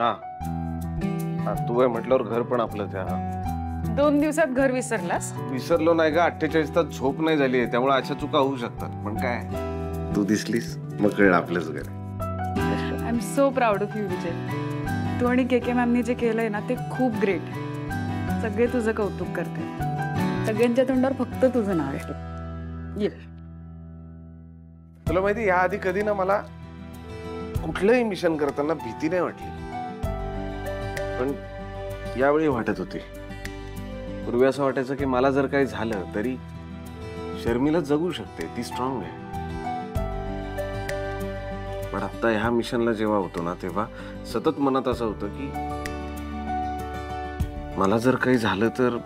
हा तू आहे म्हटल्यावर घर पण आपलंच आहे. हा 2 दिवसात घर विसरलास? विसरलो नाही का, 48 तास झोप नाही झाली, त्यामुळे अशा चुका होऊ शकतात. पण काय, तू दिसलीस मग कळलं आपलंच घर. I am so proud of you Vijay. तू आणि के मॅमनी जे केलंय ना ते खूप ग्रेट. सगळे तुझं कौतुक करते. सगळ्यांच्या तोंडावर फक्त तुझं नाव आहे. तुला माहिती, या आधी कधी ना मला कुठलंही मिशन करताना भीती नाही वाटली, पण यावेळी वाटत होती. पूर्वी असं वाटायचं की मला जर काही झालं तरी शर्मिला जगू शकते, ती स्ट्रॉंग आहे. पण आता ह्या मिशनला जेव्हा होतो ना, तेव्हा सतत मनात असं होतं की मला जर काही झालं तर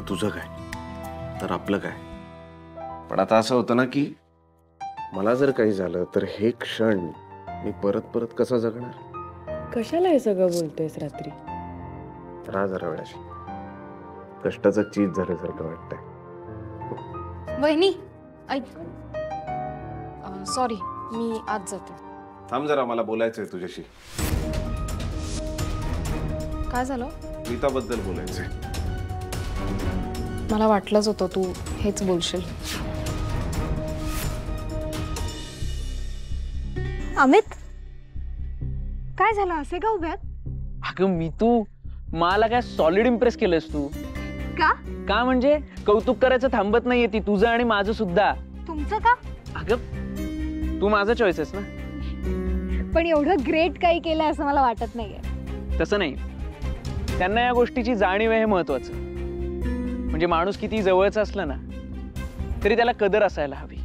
तुझं काय, तर आपलं काय. पण आता असं होतं ना की मला जर काही झालं तर हे क्षण मी परत परत कसं जगणार. कशाला हे सगळं बोलतोयस रात्री? राहा जरा वेळाशी, कष्टाचं चीज झाल्यासारखं वाटतंय. वहिनी ऐक, सॉरी मी आज जाते. थांब जरा, मला बोलायचंय तुझ्याशी. काय झालं? गीताबद्दल बोलायचंय. मला वाटलंच होतं तू हेच बोलशील. अमित, काय झालं? असे का उभ्यात? अगं मी तू मला काय सॉलिड इम्प्रेस केलंस तू. का म्हणजे कौतुक करायचं थांबत नाहीये ती, तुझं आणि माझं सुद्धा. तुमचं का? अगं तू माझा चॉईस आहेस ना. पण एवढं ग्रेट काही केलंय असं मला वाटत नाहीये. तसं नाही, त्यांना या गोष्टीची जाणीव आहे हे महत्वाचं. म्हणजे माणूस किती जवळचा असलं ना तरी त्याला कदर असायला हवी.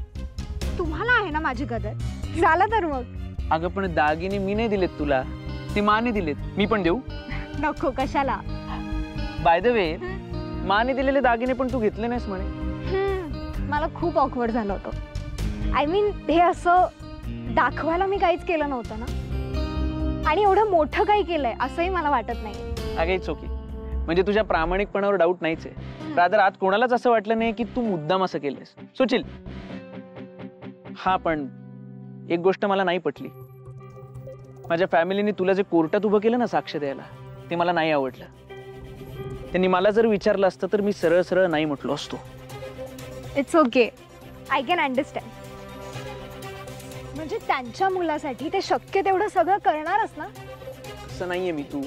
तुम्हाला आहे ना माझी कदर. झालं तर मग. अगं पण दागिने मी नाही दिलेत तुला, ते माने दिलेत. मी पण देऊ? नको, कशाला. बाय द वे, माने दिलेले दागिने पण तू घेतले नाहीस म्हणे. मला खूप ऑकवर्ड झालं होतं. आय मीन, हे असं दाखवायला मी काहीच केलं नव्हतं ना, आणि एवढं मोठं काही केलंय असंही मला वाटत नाही. अगं इट्स ओके. म्हणजे तुझ्या प्रामाणिकपणावर डाऊट नाहीच आहे. रादर आज कोणालाच असं वाटलं नाही की तू मुद्दाम असं केलंयस. So chill. हा पण एक गोष्ट मला नाही पटली. माझ्या फॅमिलीने तुला जे कोर्टात उभं केलं ना साक्ष द्यायला, ते मला नाही आवडलं. त्यांनी मला जर विचारलं असतं तर मी सरळ सरळ नाही म्हटलो असतो. It's okay, I can understand. म्हणजे त्यांच्या मुलासाठी ते शक्य तेवढं सगळं करणारच ना. असं नाहीये मी तू.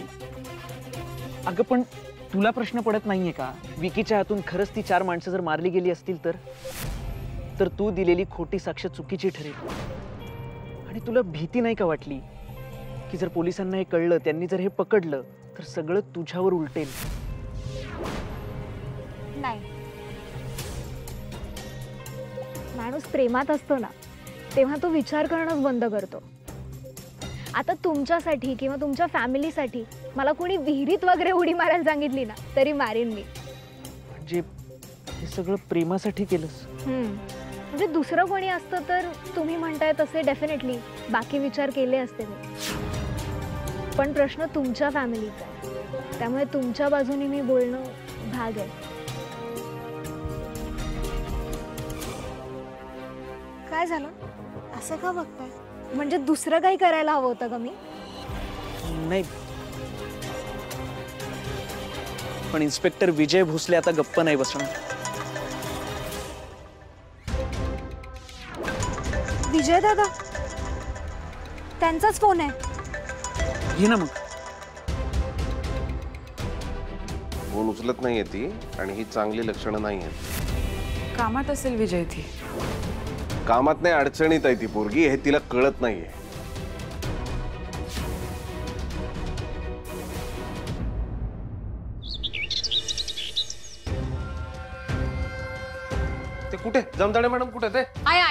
अगं पण तुला प्रश्न पडत नाहीये का, विकीच्या हातून खरंच ती 4 माणसं जर मारली गेली असतील तर तू दिलेली खोटी साक्ष चुकीची ठरेल. आणि तुला भीती नाही का वाटली की जर पोलिसांना हे कळलं, त्यांनी जर हे पकडलं तर सगळं तुझ्यावर उलटेल? नाही, माणूस प्रेमात असतो ना तेव्हा तो विचार करणंच बंद करतो. आता तुमच्यासाठी किंवा तुमच्या फॅमिलीसाठी मला कोणी विहिरीत वगैरे उडी मारायला सांगितली ना तरी मारेन मी. म्हणजे हे सगळं प्रेमासाठी केलंस? म्हणजे दुसरं कोणी असतं तर तुम्ही म्हणताय तसे डेफिनेटली बाकी विचार केले असते मी. पण प्रश्न तुमच्या फॅमिलीचा आहे, त्यामुळे तुमच्या बाजूने मी बोलणं भाग आहे. काय झालं? असं का बघताय? म्हणजे दुसरं काही करायला हवं होतं का मी? नाही, पण इन्स्पेक्टर विजय भोसले आता गप्प नाही बसणार. विजय दादा, त्यांचाच फोन आहे. घे ना मग. फोन उचलत नाहीये ती, आणि ही चांगली लक्षणं नाही आहेत. कामात असेल विजय ती. कामात नाही, अडचणीत आहे ती पोरगी, हे तिला कळत नाहीये. ते कुठे जमदाडे मॅडम कुठे ते?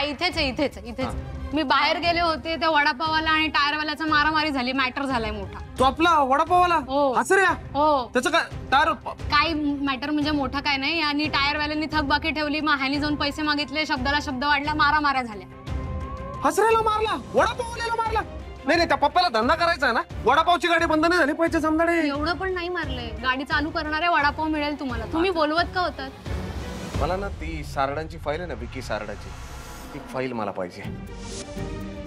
इथेच आहे, इथेच इथेच. मी बाहेर गेले होते, त्या वडापावाला आणि टायरवाल्याचा मारामारी झाली. मॅटर झालाय मोठा. तो आपला वडापावाला? हो. हसऱ्या? हो. त्याचं काय टायर? काय मॅटर म्हणजे मोठा काय नाही. आणि टायरवाल्यांनी थकबाकी ठेवली, मग ह्यानी जाऊन पैसे मागितले, शब्दाला शब्द वाढला, मारामाऱ्या झाल्या. हसऱ्याला मारला, वडापावाल्याला मारला? नाही नाही, त्या पप्पाला धंदा करायचा आहे ना. वडापावची गाडी बंद नाही झाली पाहिजे जमदाडे. एवढं पण नाही मारलंय. गाडी चालू करणारे वडापाव मिळेल तुम्हाला. तुम्ही बोलवत का होतात? मला ना ती सारडांची फाईल आहे ना, विकी सारडाची, ती फाईल मला पाहिजे.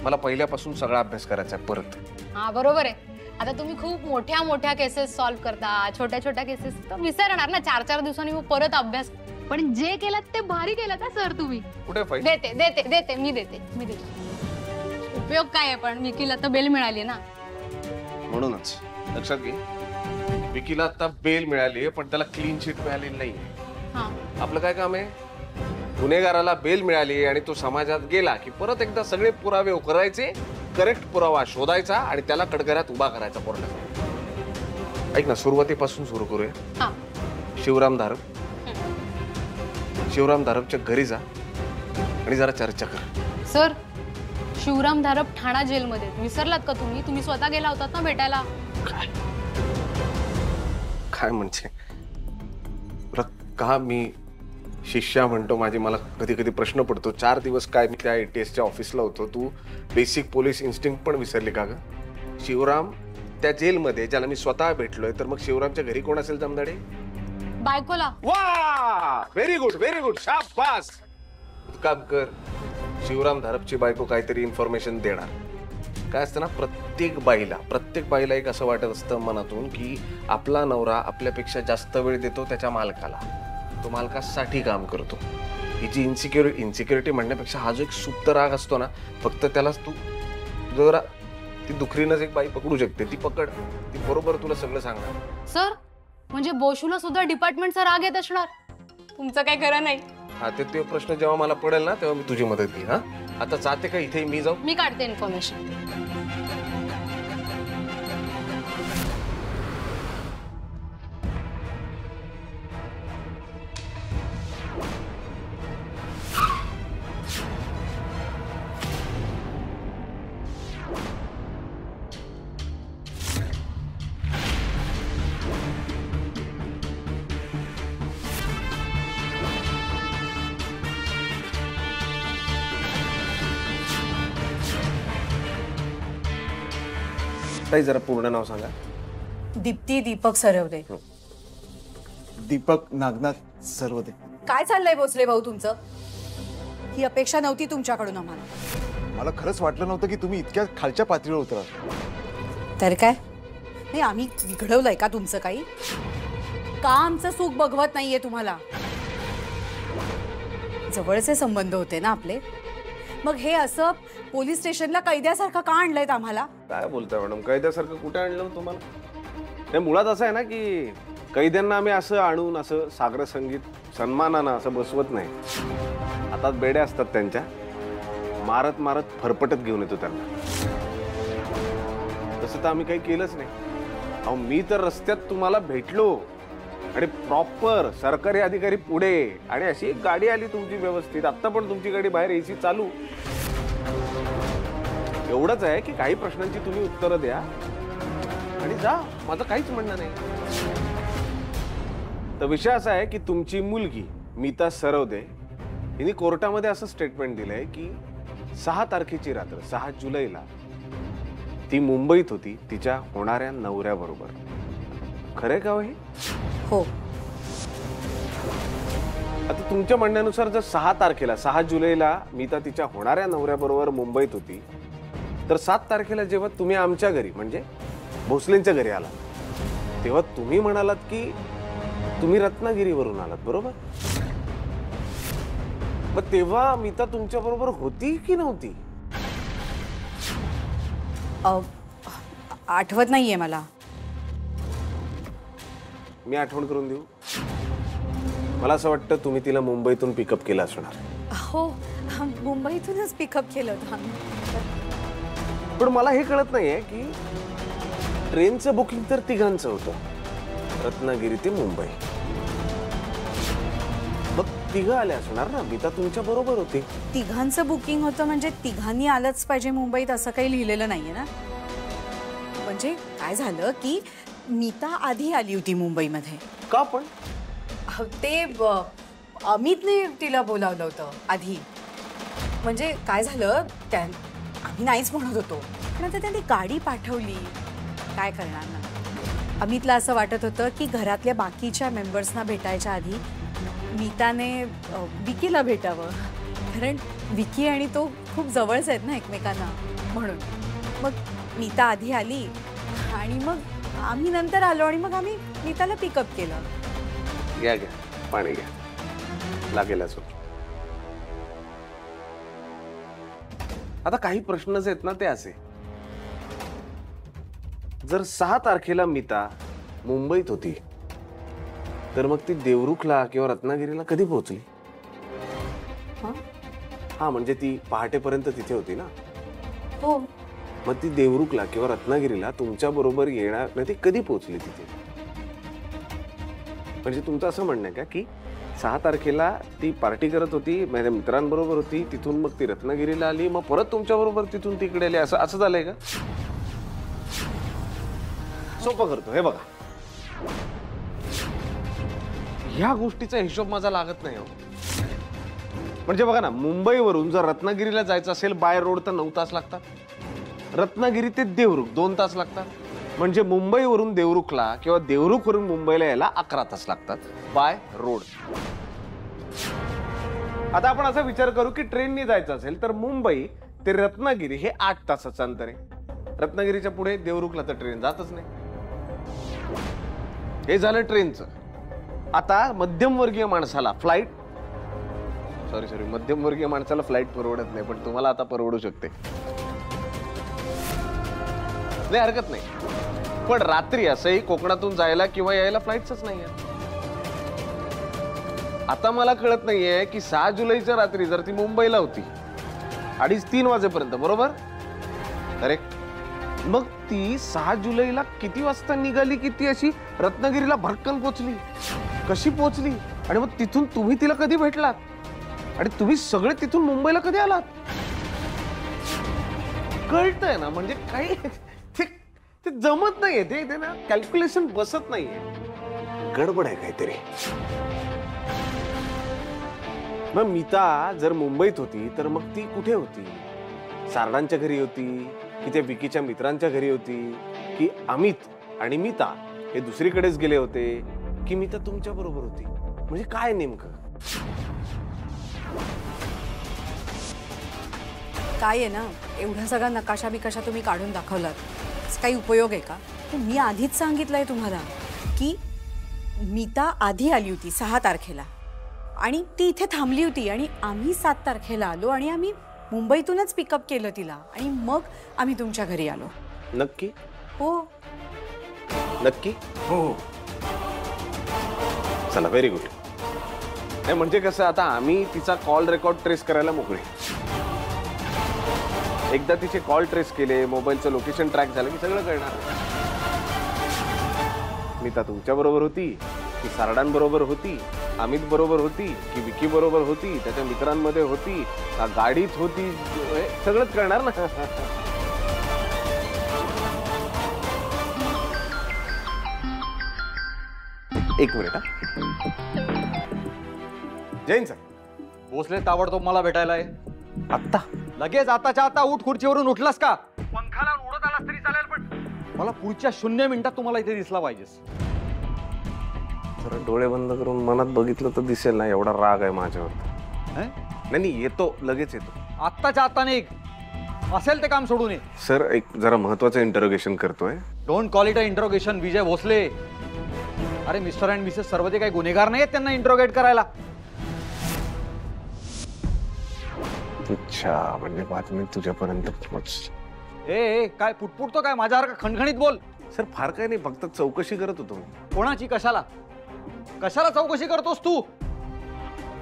मला पहिल्यापासून सगळा अभ्यास करायचा आहे परत. हा बरोबर आहे. आता तुम्ही खूप मोठ्या मोठ्या केसेस सॉल्व्ह करता, छोट्या छोट्या केसेस तर विसरणार ना 4-4 दिवसांनी मग परत अभ्यास. पण जे केलं ते भारी केलं का सर तुम्ही. कुठे फाईल? देते देते देते मी देते. उपयोग काय आहे, पण विकीला तर बेल मिळाली ना. म्हणूनच लक्षात घे, विकीला आता बेल मिळाली आहे, पण त्याला क्लीन शीट मिळालेली नाही. हा आपलं काय काम आहे? गुन्हेगाराला बेल मिळाली आणि तो समाजात गेला की परत एकदा सगळे पुरावे उकरायचे, करेक्ट पुरावा शोधायचा आणि त्याला कडकड्यात उभा करायचा कोर्टात. ऐक ना, सुरुवातीपासून सुरू करूया. हा शिवराम धारप. शिवराम धारपच्या घरी जा आणि जरा चर्चा कर. सर, शिवराम धारप ठाणा जेलमध्ये विसरलात का तुम्ही? तुम्ही स्वतः गेला होतात ना भेटायला. काय म्हणजे का मी शिष्या म्हणतो माझी? मला कधी कधी प्रश्न पडतो, 4 दिवस काय मी त्या ATSच्या ऑफिसला होतो, तू बेसिक पोलीस इन्स्टिंक्ट पण विसरली का ग? शिवराम त्या जेलमध्ये ज्याला मी स्वतः भेटलोय, तर मग शिवरामच्या घरी कोण असेल जमदाडे? बायकोला. वा, व्हेरी गुड व्हेरी गुड, शाबास. काम कर, शिवराम धारपची बायको काहीतरी इन्फॉर्मेशन देणार. काय असतं ना, प्रत्येक बाईला एक असं वाटत असतं मनातून की आपला नवरा आपल्यापेक्षा जास्त वेळ देतो त्याच्या मालकाला, तो मालकासाठी काम करतो. हिची इन्सिक्युरिटी म्हणण्यापेक्षा हा जो एक सुप्त राग असतो ना, फक्त त्यालाच तू जरा ती दुखरीनच एक बाई पकडू शकते. ती पकड, ती बरोबर तुला सगळं सांगणार. सर, म्हणजे बोशूला सुद्धा डिपार्टमेंटचा राग येत असणार. तुमचं काय खरं नाही. हा, ते प्रश्न जेव्हा मला पडेल ना तेव्हा मी तुझी मदत घेईन. हा, आता जाते का इथे मी जाऊ? मी काढते इन्फॉर्मेशन. ताई जरा पूर्ण नाव सांगा. दीप्ती दीपक सरवदे. दीपक नागनाथ सरवदे. काय चाललंय भोसले भाऊ तुमचं? ही अपेक्षा नव्हती तुमच्याकडून आम्हाला. मला खरंच वाटलं नव्हतं की तुम्ही इतक्या खालच्या पातळीवर उतरा. तर काय नाही, आम्ही बिघडवलंय का तुमचं काही? का आमचं सुख बघवत नाहीये तुम्हाला? जवळचे संबंध होते ना आपले, मग हे असं पोलीस स्टेशनला कैद्यासारखं का आणलंय आम्हाला? काय बोलताय मॅडम, कैद्यासारखं कुठे आणलं तुम्हाला? हे मुळात असं आहे ना की कैद्यांना आम्ही असं आणून असं सागर संगीत सन्मानानं असं बसवत नाही. हातात बेड्या असतात त्यांच्या, मारत मारत फरफटत घेऊन येतो त्यांना. तसं तर आम्ही काही केलंच नाही. अहो, मी तर रस्त्यात तुम्हाला भेटलो आणि प्रॉपर सरकारी अधिकारी पुढे, आणि अशी एक गाडी आली तुमची व्यवस्थित. आत्ता पण तुमची गाडी बाहेर AC चालू. एवढंच आहे की काही प्रश्नांची तुम्ही उत्तरं द्या आणि जा, माझं काहीच म्हणणं नाही. तर विषय असा आहे की तुमची मुलगी मीता सरवदे हिने कोर्टामध्ये असं स्टेटमेंट दिलंय की 6 तारखेची रात्र 6 जुलैला ती मुंबईत होती तिच्या होणाऱ्या नवऱ्याबरोबर. खरंय का हे? हो. आता तुमच्या म्हणण्यानुसार जर 6 तारखेला 6 जुलैला मीता तिच्या होणाऱ्या नवऱ्याबरोबर मुंबईत होती, तर 7 तारखेला जेव्हा तुम्ही आमच्या घरी म्हणजे भोसलेंच्या घरी आला, तेव्हा तुम्ही म्हणालात की तुम्ही रत्नागिरीवरून आलात, बरोबर? मग तेव्हा मीता तुमच्या बरोबर होती की नव्हती? आठवत नाहीये मला. मी आठवण करून देऊ? मला असं वाटतं तुम्ही तिला मुंबईतून पिकअप केलं असणार. हो, मुंबईतूनच पिकअप केलं होतं आम्ही. पण मला हे कळत नाहीये की ट्रेनचं बुकिंग तर तिघांचं होतं, रत्नागिरी ते मुंबई. मग तिघं आले असणार ना, मीता तुमच्या बरोबर होती. तिघांचं बुकिंग होतं म्हणजे तिघांनी आलंच पाहिजे मुंबईत असं काही लिहिलेलं नाहीये ना. म्हणजे काय झालं की मीता आधी आली होती मुंबईमध्ये. का पण? ते अमितने तिला बोलावलं होतं आधी. म्हणजे काय झालं, आम्ही नाहीच म्हणत होतो, पण आता त्यांनी गाडी पाठवली. काय करणार ना. अमितला असं वाटत होतं की घरातल्या बाकीच्या मेंबर्सना भेटायच्या आधी मीताने विकीला भेटावं, कारण विकी आणि तो खूप जवळच आहेत ना एकमेकांना, म्हणून मग मीता आधी आली आणि मग आम्ही नंतर आलो आणि मग आम्ही मीताला पिकअप केलं. घ्या घ्या पाणी घ्या, लागेल असो. आता काही प्रश्नच आहेत ना ते असे, जर 6 तारखेला मीता मुंबईत होती तर मग ती देवरुखला किंवा रत्नागिरीला कधी पोहोचली? हा म्हणजे ती पहाटेपर्यंत तिथे होती ना. हो, मग ती देवरुखला किंवा रत्नागिरीला तुमच्या बरोबर येणार नाही, ती कधी पोहोचली तिथे? म्हणजे तुमचं असं म्हणणं आहे का की 6 तारखेला ती पार्टी करत होती, माझ्या मित्रांबरोबर होती, तिथून मग ती रत्नागिरीला आली, मग परत तुमच्या बरोबर तिथून तिकडे आली, असं असं झालंय का? सोपं करतो हे बघा, ह्या गोष्टीचा हिशोब माझा लागत नाही हो. म्हणजे बघा ना, मुंबईवरून जर रत्नागिरीला जायचं असेल बाय रोड तर 9 तास लागतात, रत्नागिरी ते देवरुख 2 तास लागतात, म्हणजे मुंबईवरून देवरुखला किंवा देवरुखवरून मुंबईला यायला 11 तास लागतात बाय रोड. आता आपण असा विचार करू की ट्रेननी जायचं असेल तर मुंबई ते रत्नागिरी हे 8 तासाचं अंतर आहे. रत्नागिरीच्या पुढे देवरुखला तर ट्रेन जातच नाही. हे झालं ट्रेनचं. आता मध्यमवर्गीय माणसाला फ्लाईट, सॉरी मध्यमवर्गीय माणसाला फ्लाईट परवडत नाही, पण तुम्हाला आता परवडू शकते, नाही हरकत नाही. पण रात्री असंही कोकणातून जायला किंवा यायला फ्लाईट्सच नाही आहे. आता मला कळत नाहीये की 6 जुलैच्या रात्री जर ती मुंबईला होती 2:30-3 वाजेपर्यंत, बरोबर? करेक्ट. मग ती 6 जुलैला किती वाजता निघाली की ती अशी रत्नागिरीला भरकन पोचली? कशी पोचली? आणि मग तिथून तुम्ही तिला कधी भेटलात? आणि तुम्ही सगळे तिथून मुंबईला कधी आलात? कळतंय ना, म्हणजे काही ते जमत नाहीये, ते ना कॅल्क्युलेशन बसत नाहीये, गडबड आहे काहीतरी. मग मीता जर मुंबईत होती तर मग ती कुठे होती? सारडांच्या घरी होती की त्या विकीच्या मित्रांच्या घरी होती, की अमित आणि मीता हे दुसरीकडेच गेले होते, की मीता तुमच्या बरोबर होती? म्हणजे काय नेमकं काय आहे ना, एवढा सगळा नकाशा बिकाशा तुम्ही काढून दाखवलात, काही उपयोग आहे का? मी आधीच सांगितलंय तुम्हाला की मीता आधी आली होती 6 तारखेला आणि ती इथे थांबली होती आणि आम्ही 7 तारखेला आलो आणि आम्ही मुंबईतूनच पिकअप केलं तिला आणि मग आम्ही तुमच्या घरी आलो. नक्की? हो नक्की? हो. चला, व्हेरी गुड. नाही म्हणजे कसं, आता आम्ही तिचा कॉल रेकॉर्ड ट्रेस करायला मोकळे. एकदा तिचे कॉल ट्रेस केले, मोबाईलचं लोकेशन ट्रॅक झालं की सगळं कळणार. मीता तुमच्या बरोबर होती की सारडांबरोबर होती, अमित बरोबर होती की विकी बरोबर होती, त्याच्या मित्रांमध्ये होती का गाडीत होती, सगळंच कळणार ना. एक मिनिट हा. जैन सर. भोसले ताबडतोब मला भेटायला आहे. आत्ता? लगेच, आताच्या आता उठ. खुर्चीवरून उठलास का? पंखाला उडत आलास तरी चालेल, पण मला पुढच्या 0 मिनिटात तुम्हाला इथे दिसला पाहिजेस. जरा डोळे बंद करून मनात बघितलं तर दिसेल ना, एवढा राग आहे माझ्यावर. नाही येतो, लगेच येतो. आत्ताच्या आता निघ, असेल ते काम सोडून ये. सर एक जरा महत्वाचं इंटरोगेशन करतोय. Don't call it a interrogation Vijay Bhosale. अरे मिस्टर अँड मिसेस सर्व ते काही गुन्हेगार नाहीत त्यांना इंट्रोगेट करायला. अच्छा, म्हणजे बातमी तुझ्यापर्यंत पोहोचली. ए काय पुटपुटतो काय माझ्यासारखा खणखणीत बोल. सर फार काही नाही, फक्त चौकशी करत होतो. कोणाची? कशाला कशाला चौकशी करतोस तू?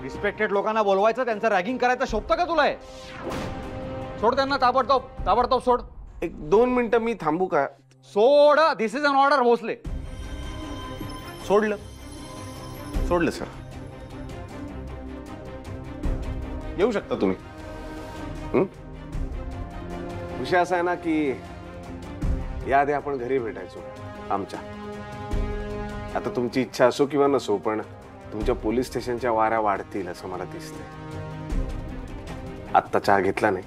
रिस्पेक्टेड लोकांना बोलवायचं, त्यांचं रॅगिंग करायचं शोभतं का तुला? सोड त्यांना, ताबडतोब सोड. 1-2 मिनिटं मी थांबू का? सोड. दिस इज अन ऑर्डर भोसले. सोडलं सर. येऊ शकता तुम्ही. विषय असा आहे ना की याआधी आपण घरी भेटायचो आमच्या. आता तुमची इच्छा असो किंवा नसो, पण तुमच्या पोलीस स्टेशनच्या वाऱ्या वाढतील असं मला दिसतंय. आत्ता चहा घेतला नाही,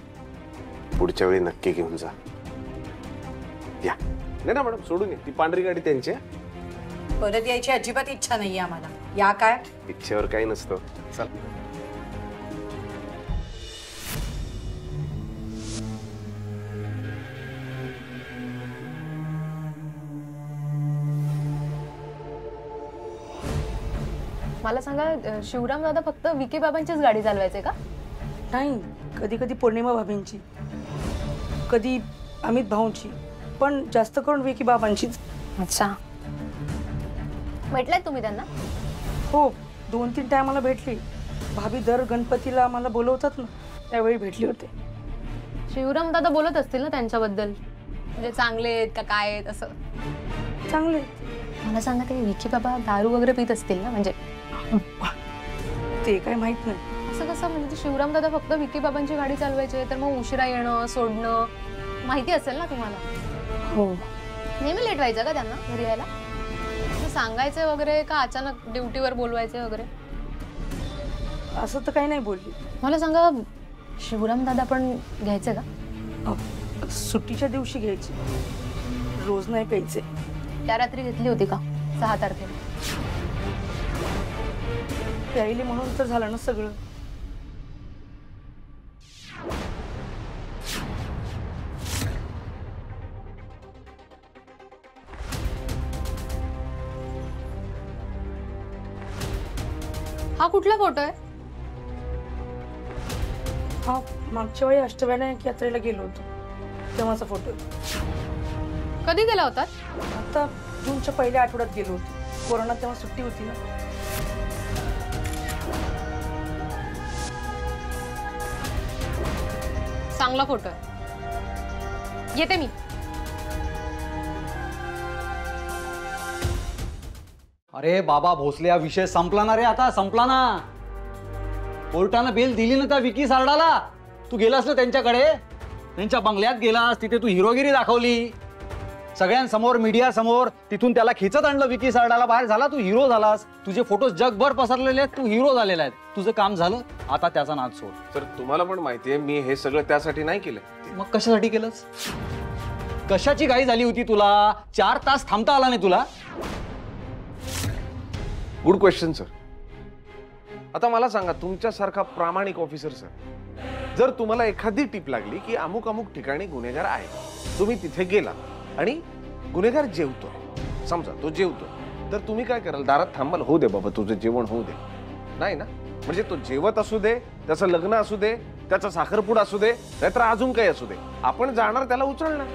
पुढच्या वेळी नक्की घेऊन जा. या. नाही ना मॅडम, सोडून ये. ती पांढरी गाडी त्यांची. परत यायची अजिबात इच्छा नाहीये आम्हाला. या काय इच्छेवर काही नसतं. चल. मला सांगा शिवराम दादा फक्त विकी बाबांचीच गाडी चालवायचे का? नाही, कधी कधी पौर्णिमा भाभींची, कधी अमित भाऊंची, पण जास्त करून विकी बाबांचीच. अच्छा. भेटलाय तुम्ही त्यांना? हो, 2-3 टायमाला भेटली. भाभी दर गणपतीला आम्हाला बोलवतात ना, त्यावेळी भेटली होते. शिवराम दादा बोलत असतील ना त्यांच्याबद्दल, म्हणजे चांगले आहेत का काय आहेत असं? चांगले. मला सांगा ते विकी बाबा दारू वगैरे पित असतील ना? म्हणजे ते काय माहित नाही. असं कसं, म्हणजे शिवराम दादा फक्त विकी बाबांची गाडी चालवायचे, तर मग उशिरा येणं सोडणं माहिती असेल ना तुम्हाला? हो. नेहमी लेट व्हायचं का त्यांना घरी यायला? सांगायचे वगैरे का अचानक ड्युटीवर बोलवायचे वगैरे? असं तर काही नाही बोलली. मला सांगा शिवराम दादा पण घ्यायचे का? सुट्टीच्या दिवशी घ्यायची, रोज नाही प्यायचे. त्या रात्री घेतली होती का 6 तारखेला? प्यायली म्हणून तर झालं ना सगळं. हा कुठला फोटो आहे? हा मागच्या वेळी अष्टविनायक यात्रेला गेलो होतो तेव्हाचा फोटो. कधी गेला होता? आता जूनच्या पहिल्या आठवड्यात गेलो होतो. कोरोना तेव्हा सुट्टी होती ना. चांगला फोटो आहे. येते मी. अरे बाबा भोसले, हा विषय संपला ना रे, आता संपला ना. कोर्टानं बेल दिली ना त्या विकी सारडाला. तू गेलास ना त्यांच्याकडे, त्यांच्या बंगल्यात गेलास, तिथे तू हिरोगिरी दाखवली सगळ्यांसमोर, मीडिया समोर. तिथून त्याला खेचत आणलं विकी सारडाला बाहेर. झाला तू हिरो झालास. तुझे फोटोज जगभर पसरलेले आहेत, तू हिरो झालेला आहे. तुझं काम झालं, आता त्याचा नाद सोड. तर तुम्हाला पण माहितीये मी हे सगळं त्यासाठी नाही केलं. मग कशासाठी केलंस? कशाची घाई झाली होती तुला? 4 तास थांबता आला नाही तुला? Good question sir. आता मला सांगा, तुमच्यासारखा प्रामाणिक ऑफिसर सर, जर तुम्हाला एखादी टीप लागली की अमुक अमुक ठिकाणी गुन्हेगार आहे, तुम्ही तिथे गेला आणि गुन्हेगार जेवतोय, समजा तो जेवतोय, तर तुम्ही काय कराल? दारात थांबाल, होऊ दे बाबा तुझं जेवण होऊ दे. नाही ना? म्हणजे तो जेवत असू दे, त्याचं लग्न असू दे, त्याचा साखरपुडा असू दे, नाहीतर अजून काही असू दे, आपण जाणार त्याला उचलणार.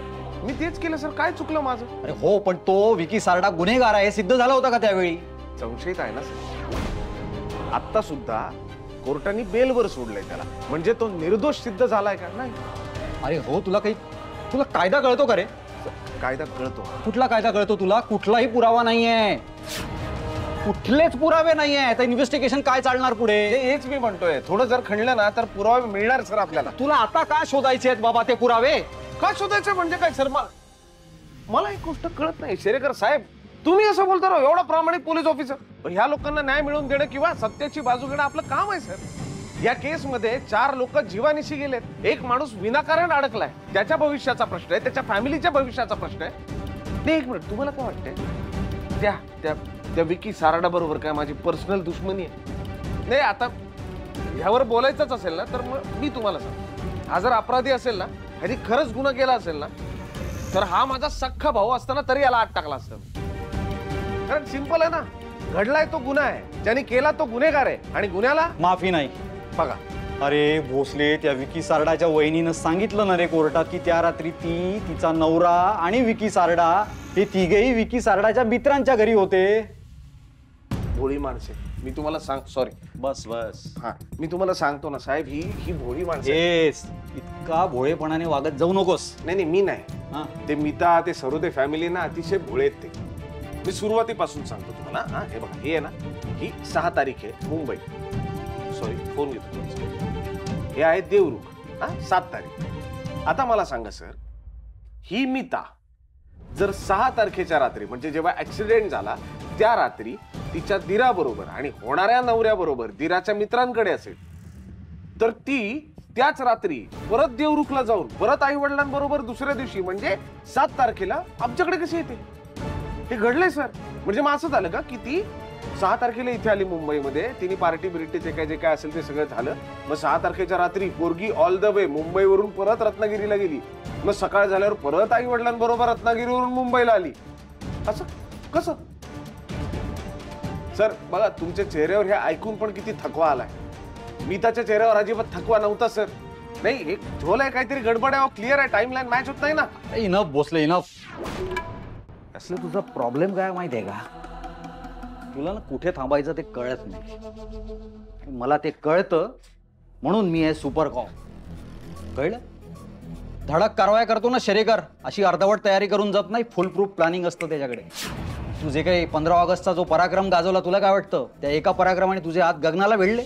मी तेच केलं सर. काय चुकलं माझं? अरे हो, पण तो विकी सारडा गुन्हेगार आहे सिद्ध झाला होता का त्यावेळी? संशयित आहे ना सर. आता सुद्धा कोर्टाने बेलवर सोडलंय त्याला, म्हणजे तो निर्दोष सिद्ध झालाय का? नाही. अरे हो, तुला कायदा कळतो का रे? कायदा कळतो. कुठला कायदा कळतो तुला? कुठलाही पुरावा नाहीये, कुठलेच पुरावे नाहीये. तर इन्व्हेस्टिगेशन काय चालणार पुढे? हेच मी म्हणतोय. थोडं जर खणलं ना तर पुरावे मिळणार सर आपल्याला. तुला आता काय शोधायचे आहेत बाबा ते पुरावे? काय शोधायचं म्हणजे काय सर? मला एक गोष्ट कळत नाही शेरेकर साहेब, तुम्ही असं बोलता राव, एवढा प्रामाणिक पोलीस ऑफिसर. ह्या लोकांना न्याय मिळवून देणं किंवा सत्याची बाजू घेणं आपलं काम आहे सर. या केसमध्ये 4 लोक जीवानिशी गेलेत. एक माणूस विनाकारण अडकलाय. त्याच्या भविष्याचा प्रश्न आहे, त्याच्या फॅमिलीच्या भविष्याचा प्रश्न आहे. नाही, एक मिनिट, तुम्हाला काय वाटतंय? त्या विकी सारडा बरोबर काय माझी पर्सनल दुश्मनी आहे? नाही, आता ह्यावर बोलायचंच असेल ना तर मग मी तुम्हाला सांगतो, हा जर अपराधी असेल ना, ह्यानी खरंच गुन्हा केला असेल ना, तर हा माझा सख्खा भाऊ असताना तरी याला आत टाकला असतं. कारण सिंपल आहे ना, घडलाय तो गुन्हा आहे, ज्याने केला तो गुन्हेगार आहे, आणि गुन्ह्याला माफी नाही. बघा, अरे भोसले, त्या विकी सारडाच्या वहिनीनं सांगितलं ना रे कोर्टात की त्या रात्री ती, तिचा नवरा आणि विकी सारडा हे तिघेही विकी सारडाच्या मित्रांच्या घरी होते. भोळी माणसे. मी तुम्हाला सॉरी, बस हा, मी तुम्हाला सांगतो ना साहेब, ही भोळी माणसे. येस, इतका भोळेपणाने वागत जाऊ नकोस. नाही, मी नाही. ते मिता, ते सरोदे फॅमिली ना अतिशय भोळे आहेत ते. मी सुरुवातीपासून सांगतो तुम्हाला. हा, हे बघा, हे आहे ना, ही 6 तारीख आहे मुंबई. सॉरी, फोन घेतो तुमचा. हे आहे देवरुख. हा, 7 तारीख. आता मला सांगा सर, ही मिता जर 6 तारखेच्या रात्री, म्हणजे जेव्हा ऍक्सिडेंट झाला त्या रात्री, तिच्या दिराबरोबर आणि होणाऱ्या नवऱ्याबरोबर दिराच्या मित्रांकडे असेल, तर ती त्याच रात्री परत देवरुखला जाऊन परत आई वडिलांबरोबर दुसऱ्या दिवशी म्हणजे 7 तारखेला आमच्याकडे कशी येते? हे घडलंय सर. म्हणजे मग असं झालं का की ती 6 तारखेला इथे आली मुंबईमध्ये, तिने पार्टी बिर्टी जे काय असेल ते सगळं झालं. मग 6 तारखेच्या रात्री पोरगी ऑल द वे मुंबईवरून परत रत्नागिरीला गेली. मग सकाळ झाल्यावर परत आई वडिलांबरोबर रत्नागिरीवरून मुंबईला आली. असं कसं? सर बघा, तुमच्या चेहऱ्यावर हे ऐकून पण किती थकवा आलाय. मीताच्या चेहऱ्यावर अजिबात थकवा नव्हता सर. नाही, एक झोल आहे, काहीतरी गडबड आहे, क्लिअर आहे, टाइमलाईन मॅच होत नाही ना. Enough Bhosale enough. असलं तुझा प्रॉब्लेम काय माहिती आहे का? तुला ना कुठे थांबायचं ते कळत नाही. मला ते कळतं म्हणून मी आहे सुपर कॉम. कळलं? धडक कारवाया करतो ना शरीकर, अशी अर्धवट तयारी करून जात नाही. फुल प्रूफ प्लॅनिंग असतं त्याच्याकडे. तू जे काही 15 ऑगस्टचा जो पराक्रम गाजवला, तुला काय वाटतं त्या एका पराक्रमाने तुझे हात गगनाला भिडले?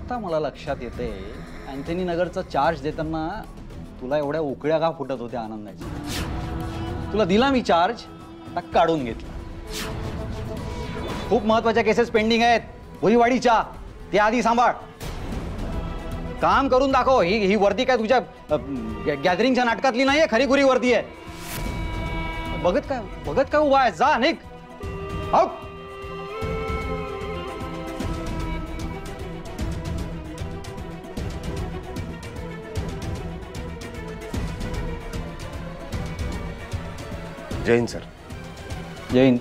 आता मला लक्षात येते अँथनी नगरचा चार्ज देताना तुला एवढ्या उकळ्या का फुटत होत्या आनंदाच्या. तुला दिला मी चार्ज, आता काढून घेतला. खूप महत्वाच्या केसेस पेंडिंग आहेत भुईवाडीच्या, ते आधी सांभाळ. काम करून दाखव. ही वर्दी काय तुझ्या गॅदरिंगच्या नाटकातली नाहीये, खरीखुरी वर्दी आहे. बघत काय उभा आहे? जा निघ आउट. जय हिंद सर. जय हिंद.